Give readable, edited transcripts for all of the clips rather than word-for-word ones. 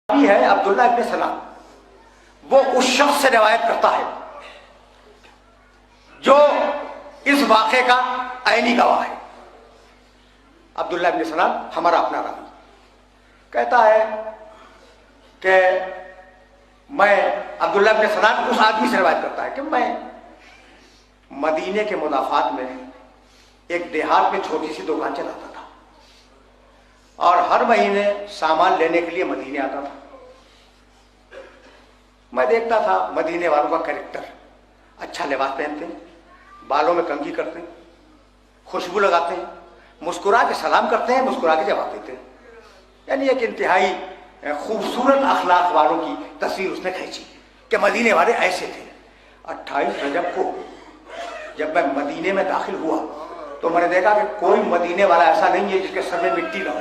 है अब्दुल्लाह इब्न सलाम, वो उस शख्स से रिवायत करता है जो इस वाक़े का ऐनी गवाह है। अब्दुल्लाह इब्न सलाम हमारा अपना रावी कहता है कि मैं, अब्दुल्लाह इब्न सलाम उस आदमी से रिवायत करता है कि मैं मदीने के मुदाफ़ात में एक देहात में छोटी सी दुकान चलाता था और हर महीने सामान लेने के लिए मदीने आता था। मैं देखता था मदीने वालों का कैरेक्टर, अच्छा लिबास पहनते हैं, बालों में कंघी करते हैं, खुशबू लगाते हैं, मुस्कुरा के सलाम करते हैं, मुस्कुरा के जवाब देते हैं। यानी एक इंतहाई खूबसूरत अखलाक वालों की तस्वीर उसने खींची कि मदीने वाले ऐसे थे। 28 रजब को जब मैं मदीने में दाखिल हुआ तो मैंने देखा कि कोई मदीने वाला ऐसा नहीं है जिसके सर में मिट्टी ना हो।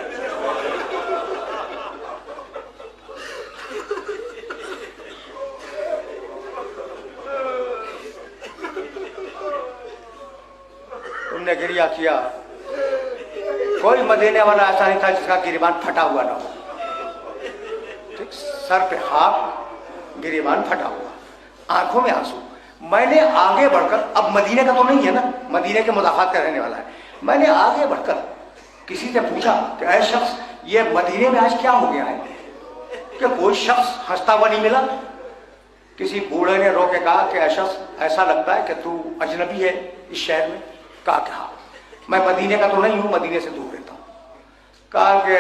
तुमने गिरिया किया, कोई मदीने वाला ऐसा नहीं था जिसका गिरिबान फटा हुआ ना हो। ठीक, सर पे खाक, गिरिबान फटा हुआ, आंखों में आंसू। मैंने आगे बढ़कर, अब मदीने का तो नहीं है ना, मदीने के मुदाफ़ात का रहने वाला है, मैंने आगे बढ़कर किसी से पूछा कि ऐ शख्स, ये मदीने में आज क्या हो गया है कि कोई शख्स हंसता हुआ नहीं मिला। किसी बूढ़े ने रो के कहा कि ऐ शख्स, ऐसा लगता है कि तू अजनबी है इस शहर में। कहा कि हाँ, मैं मदीने का तो नहीं हूँ, मदीने से दूर रहता हूँ। कहा कि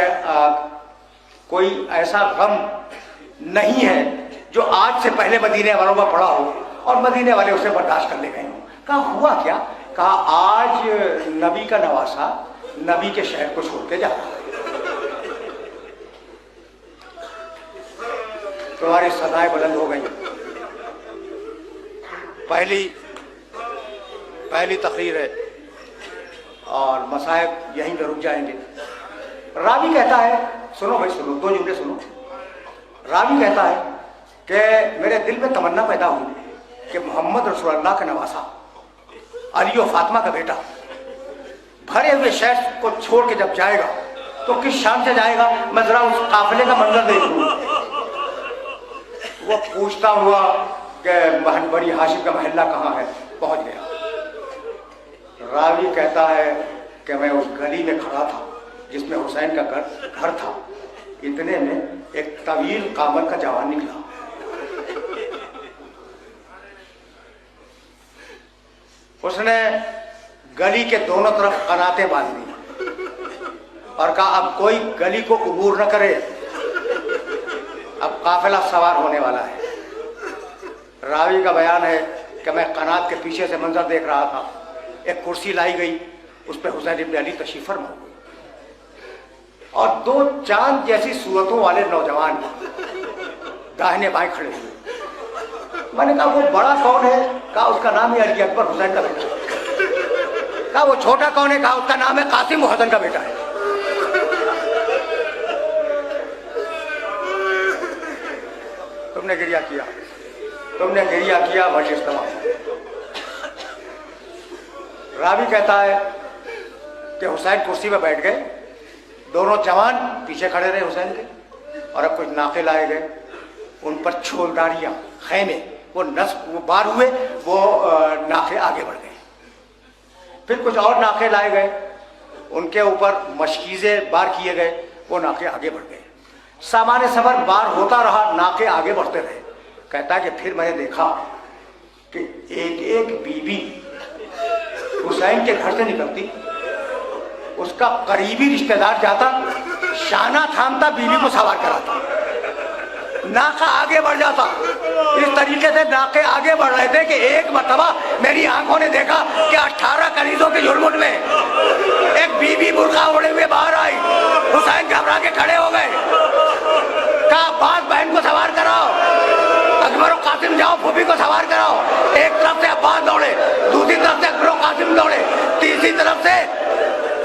कोई ऐसा गम नहीं है जो आज से पहले मदीने वालों का पड़ा हो और मदीने वाले उसे बर्दाश्त कर ले गए हों। कहा हुआ क्या? कहा आज नबी का नवासा नबी के शहर को छोड़ के जा रहा है। तुम्हारी सदाएं बुलंद हो गई। पहली तकरीर है और मसाइब यहीं पे रुक जाएंगे। रावी कहता है, सुनो भाई सुनो, दो जुमले सुनो। रावी कहता है कि मेरे दिल में तमन्ना पैदा हुई कि मोहम्मद रसूलुल्लाह का नवासा, अली और फातिमा का बेटा भरे हुए शहर को छोड़ के जब जाएगा तो किस शान से जाएगा, मैं जरा उस काफिले का मंजर देख लूं। वो पूछता हुआ कि बड़ी हाशिम का महल्ला कहाँ है, पहुंच गया। रावी कहता है कि मैं उस गली में खड़ा था जिसमें हुसैन का घर था। इतने में एक तवील कामत का जवान निकला। उसने गली के दोनों तरफ कनातें बांध दी और कहा अब कोई गली को उबूर न करे, अब काफिला सवार होने वाला है। रावी का बयान है कि मैं कनात के पीछे से मंजर देख रहा था। एक कुर्सी लाई गई, उस पर हुसैन इब्न अली तशरीफ फरमा हुए और दो चांद जैसी सूरतों वाले नौजवान दाहिने बाएं खड़े हुए। मैंने कहा वो बड़ा कौन है? कहा उसका नाम है अली अकबर, हुसैन का बेटा। कहा वो छोटा कौन है? कहा उसका नाम है कासिम, हसन का बेटा है। तुमने गिरिया किया मजलिस तमाम। रावी कहता है कि हुसैन कुर्सी पर बैठ गए, दोनों जवान पीछे खड़े रहे हुसैन के, और अब कुछ नाके लाए गए, उन पर छोलदारियां, खैमे, वो बार हुए, वो नाके आगे बढ़ गए। फिर कुछ और नाके लाए गए, उनके ऊपर मशकीज़े बार किए गए, वो नाके आगे बढ़ गए। सामान्य सफर बार होता रहा, नाके आगे बढ़ते रहे। कहता है कि फिर मैंने देखा कि एक एक बीबी हुसैन के घर से निकलती, उसका करीबी रिश्तेदार जाता, शाना थामता, बीवी को सवार कराता, नाका आगे बढ़ जाता। इस तरीके से नाके आगे बढ़ रहे थे कि एक मरतबा मेरी आंखों ने देखा कि 18 कनीजों के झुरमुट में एक बीबी बुर्का ओढ़े हुए बाहर आई। हुसैन घबरा के खड़े हो गए। कहा अब्बास बहन को सवार कराओ, अकबर और कासिम जाओ फूफी को सवार कराओ। एक तरफ से अब्बास दौड़े, दूसरी तरफ से अकबर और कासिम दौड़े, तीसरी तरफ से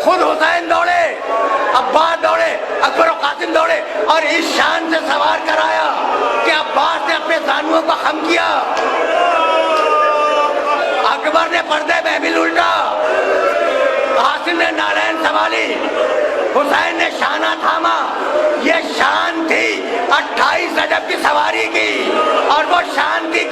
खुद हुसैन दौड़े, अब्बास दौड़े, अकबर और कासिम दौड़े और इस शान से सवार कराया कि अब्बास ने अपने जानुओं को खम किया, अकबर ने पर्दे महफिल उल्टा, कासिम ने नारायण संभाली, हुसैन ने शाना थामा। ये शान थी 28 रजब की सवारी की, और वो शान थी